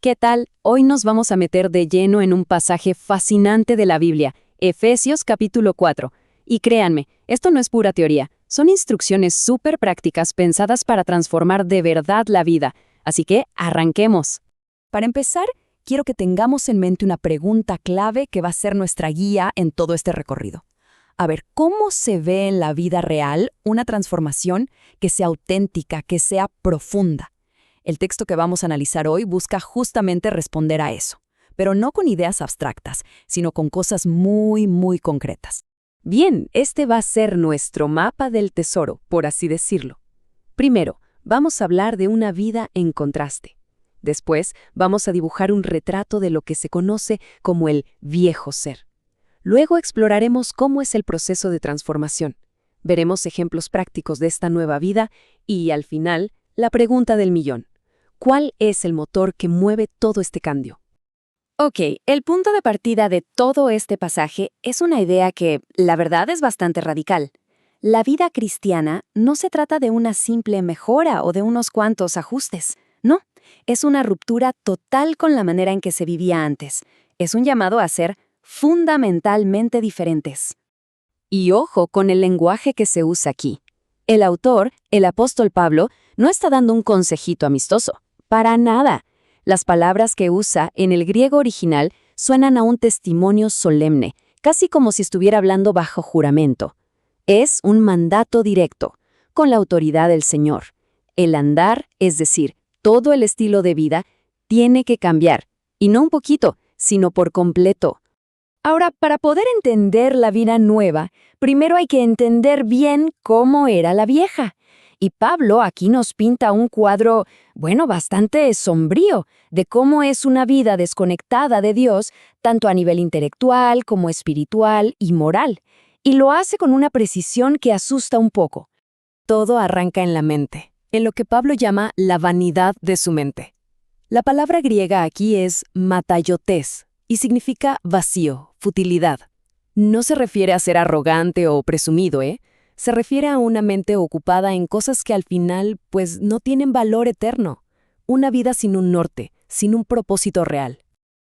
¿Qué tal? Hoy nos vamos a meter de lleno en un pasaje fascinante de la Biblia, Efesios capítulo 4. Y créanme, esto no es pura teoría, son instrucciones súper prácticas pensadas para transformar de verdad la vida. Así que, arranquemos. Para empezar, quiero que tengamos en mente una pregunta clave que va a ser nuestra guía en todo este recorrido. A ver, ¿cómo se ve en la vida real una transformación que sea auténtica, que sea profunda? El texto que vamos a analizar hoy busca justamente responder a eso, pero no con ideas abstractas, sino con cosas muy concretas. Bien, este va a ser nuestro mapa del tesoro, por así decirlo. Primero, vamos a hablar de una vida en contraste. Después, vamos a dibujar un retrato de lo que se conoce como el viejo ser. Luego exploraremos cómo es el proceso de transformación. Veremos ejemplos prácticos de esta nueva vida y, al final, la pregunta del millón. ¿Cuál es el motor que mueve todo este cambio? Ok, el punto de partida de todo este pasaje es una idea que, la verdad, es bastante radical. La vida cristiana no se trata de una simple mejora o de unos cuantos ajustes. No, es una ruptura total con la manera en que se vivía antes. Es un llamado a ser fundamentalmente diferentes. Y ojo con el lenguaje que se usa aquí. El autor, el apóstol Pablo, no está dando un consejito amistoso. Para nada. Las palabras que usa en el griego original suenan a un testimonio solemne, casi como si estuviera hablando bajo juramento. Es un mandato directo, con la autoridad del Señor. El andar, es decir, todo el estilo de vida, tiene que cambiar, y no un poquito, sino por completo. Ahora, para poder entender la vida nueva, primero hay que entender bien cómo era la vieja. Y Pablo aquí nos pinta un cuadro, bastante sombrío, de cómo es una vida desconectada de Dios, tanto a nivel intelectual como espiritual y moral. Y lo hace con una precisión que asusta un poco. Todo arranca en la mente, en lo que Pablo llama la vanidad de su mente. La palabra griega aquí es mataiotes y significa vacío, futilidad. No se refiere a ser arrogante o presumido, Se refiere a una mente ocupada en cosas que al final, no tienen valor eterno. Una vida sin un norte, sin un propósito real.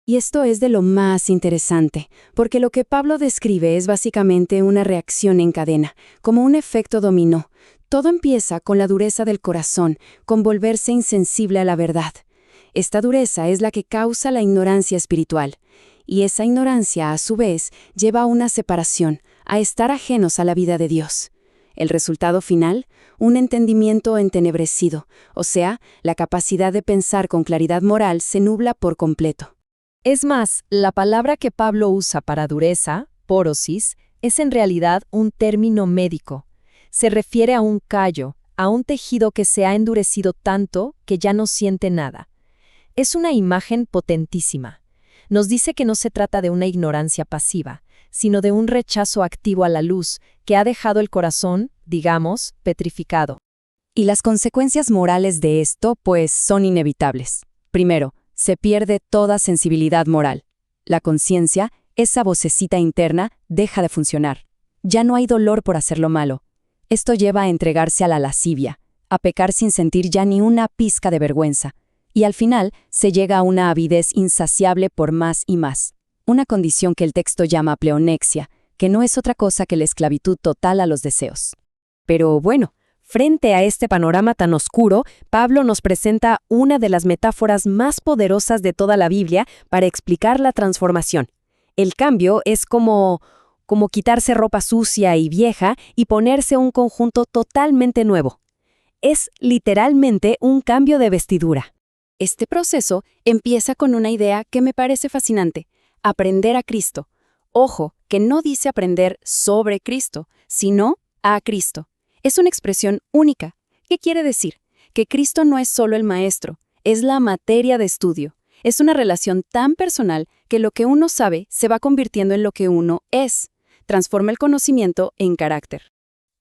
Y esto es de lo más interesante, porque lo que Pablo describe es básicamente una reacción en cadena, como un efecto dominó. Todo empieza con la dureza del corazón, con volverse insensible a la verdad. Esta dureza es la que causa la ignorancia espiritual. Y esa ignorancia, a su vez, lleva a una separación, a estar ajenos a la vida de Dios. El resultado final, un entendimiento entenebrecido, o sea, la capacidad de pensar con claridad moral se nubla por completo. Es más, la palabra que Pablo usa para dureza, porosis, es en realidad un término médico. Se refiere a un callo, a un tejido que se ha endurecido tanto que ya no siente nada. Es una imagen potentísima. Nos dice que no se trata de una ignorancia pasiva, sino de un rechazo activo a la luz que ha dejado el corazón, digamos, petrificado. Y las consecuencias morales de esto, son inevitables. Primero, se pierde toda sensibilidad moral. La conciencia, esa vocecita interna, deja de funcionar. Ya no hay dolor por hacer lo malo. Esto lleva a entregarse a la lascivia, a pecar sin sentir ya ni una pizca de vergüenza. Y al final, se llega a una avidez insaciable por más y más. Una condición que el texto llama pleonexia, que no es otra cosa que la esclavitud total a los deseos. Pero frente a este panorama tan oscuro, Pablo nos presenta una de las metáforas más poderosas de toda la Biblia para explicar la transformación. El cambio es como quitarse ropa sucia y vieja y ponerse un conjunto totalmente nuevo. Es literalmente un cambio de vestidura. Este proceso empieza con una idea que me parece fascinante. Aprender a Cristo. Ojo, que no dice aprender sobre Cristo, sino a Cristo. Es una expresión única. ¿Qué quiere decir? Que Cristo no es solo el maestro, es la materia de estudio. Es una relación tan personal que lo que uno sabe se va convirtiendo en lo que uno es. Transforma el conocimiento en carácter.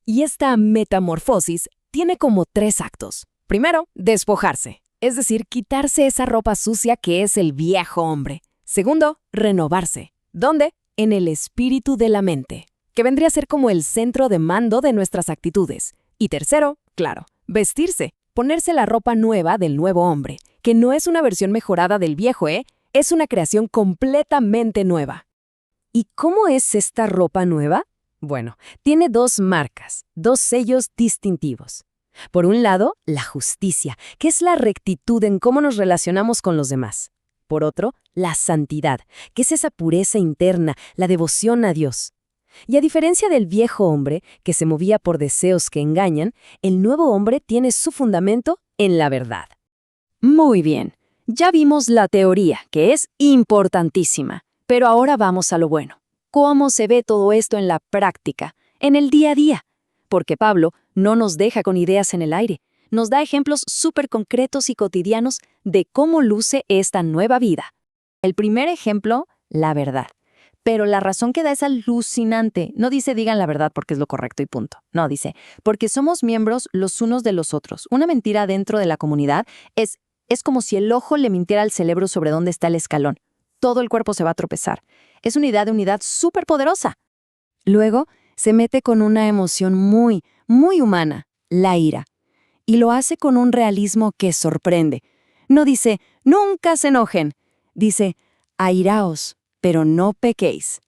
Y esta metamorfosis tiene como 3 actos. Primero, despojarse, es decir, quitarse esa ropa sucia que es el viejo hombre. Segundo, renovarse. ¿Dónde? En el espíritu de la mente, que vendría a ser como el centro de mando de nuestras actitudes. Y tercero, claro, vestirse, ponerse la ropa nueva del nuevo hombre, que no es una versión mejorada del viejo, es una creación completamente nueva. ¿Y cómo es esta ropa nueva? Bueno, tiene dos marcas, dos sellos distintivos. Por un lado, la justicia, que es la rectitud en cómo nos relacionamos con los demás. Por otro, la santidad, que es esa pureza interna, la devoción a Dios. Y a diferencia del viejo hombre, que se movía por deseos que engañan, el nuevo hombre tiene su fundamento en la verdad. Muy bien, ya vimos la teoría, que es importantísima, pero ahora vamos a lo bueno. ¿Cómo se ve todo esto en la práctica, en el día a día? Porque Pablo no nos deja con ideas en el aire, nos da ejemplos súper concretos y cotidianos de cómo luce esta nueva vida. El primer ejemplo, la verdad. Pero la razón que da es alucinante. No dice digan la verdad porque es lo correcto y punto. No, dice, porque somos miembros los unos de los otros. Una mentira dentro de la comunidad es como si el ojo le mintiera al cerebro sobre dónde está el escalón. Todo el cuerpo se va a tropezar. Es una idea de unidad súper poderosa. Luego, se mete con una emoción muy, muy humana, la ira. Y lo hace con un realismo que sorprende. No dice, nunca se enojen. Dice, airaos, pero no pequéis.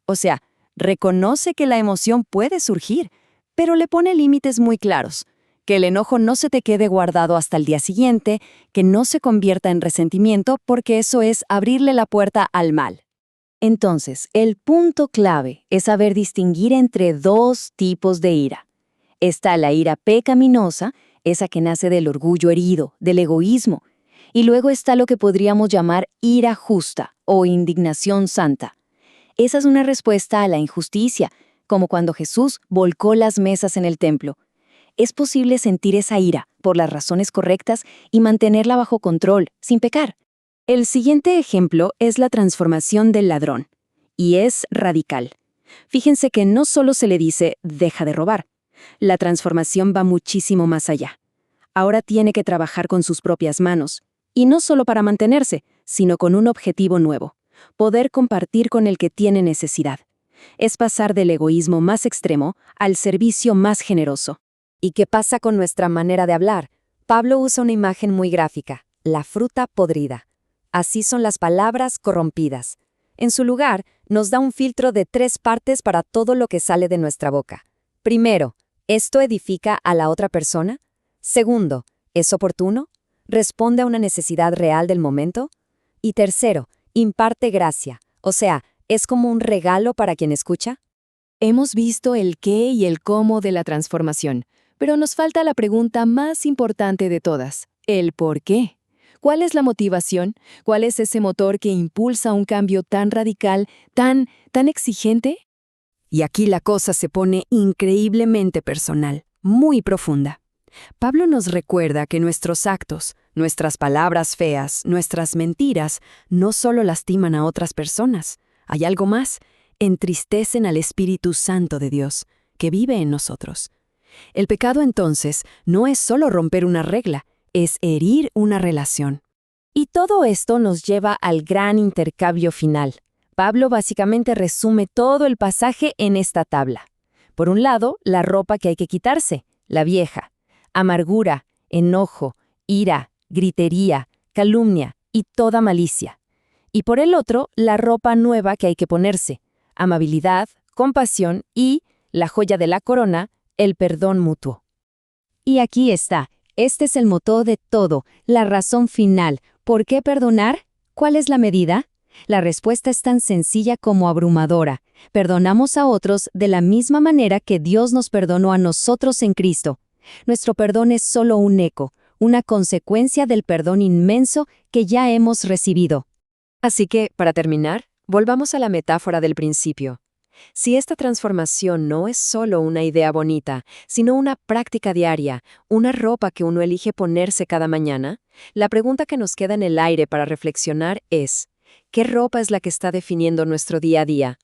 O sea, reconoce que la emoción puede surgir, pero le pone límites muy claros. Que el enojo no se te quede guardado hasta el día siguiente, que no se convierta en resentimiento, porque eso es abrirle la puerta al mal. Entonces, el punto clave es saber distinguir entre dos tipos de ira. Está la ira pecaminosa, esa que nace del orgullo herido, del egoísmo. Y luego está lo que podríamos llamar ira justa o indignación santa. Esa es una respuesta a la injusticia, como cuando Jesús volcó las mesas en el templo. Es posible sentir esa ira por las razones correctas y mantenerla bajo control, sin pecar. El siguiente ejemplo es la transformación del ladrón, y es radical. Fíjense que no solo se le dice deja de robar. La transformación va muchísimo más allá. Ahora tiene que trabajar con sus propias manos, y no solo para mantenerse, sino con un objetivo nuevo: poder compartir con el que tiene necesidad. Es pasar del egoísmo más extremo al servicio más generoso. ¿Y qué pasa con nuestra manera de hablar? Pablo usa una imagen muy gráfica: la fruta podrida. Así son las palabras corrompidas. En su lugar, nos da un filtro de 3 partes para todo lo que sale de nuestra boca. Primero, ¿esto edifica a la otra persona? Segundo, ¿es oportuno? ¿Responde a una necesidad real del momento? Y tercero, imparte gracia, o sea, ¿es como un regalo para quien escucha? Hemos visto el qué y el cómo de la transformación, pero nos falta la pregunta más importante de todas: el por qué. ¿Cuál es la motivación? ¿Cuál es ese motor que impulsa un cambio tan radical, tan exigente? Y aquí la cosa se pone increíblemente personal, muy profunda. Pablo nos recuerda que nuestros actos, nuestras palabras feas, nuestras mentiras, no solo lastiman a otras personas. Hay algo más: entristecen al Espíritu Santo de Dios, que vive en nosotros. El pecado, entonces, no es solo romper una regla, es herir una relación. Y todo esto nos lleva al gran intercambio final. Pablo básicamente resume todo el pasaje en esta tabla. Por un lado, la ropa que hay que quitarse, la vieja: amargura, enojo, ira, gritería, calumnia y toda malicia. Y por el otro, la ropa nueva que hay que ponerse: amabilidad, compasión y, la joya de la corona, el perdón mutuo. Y aquí está. Este es el motor de todo, la razón final. ¿Por qué perdonar? ¿Cuál es la medida? La respuesta es tan sencilla como abrumadora. Perdonamos a otros de la misma manera que Dios nos perdonó a nosotros en Cristo. Nuestro perdón es solo un eco, una consecuencia del perdón inmenso que ya hemos recibido. Así que, para terminar, volvamos a la metáfora del principio. Si esta transformación no es solo una idea bonita, sino una práctica diaria, una ropa que uno elige ponerse cada mañana, la pregunta que nos queda en el aire para reflexionar es: ¿qué ropa es la que está definiendo nuestro día a día?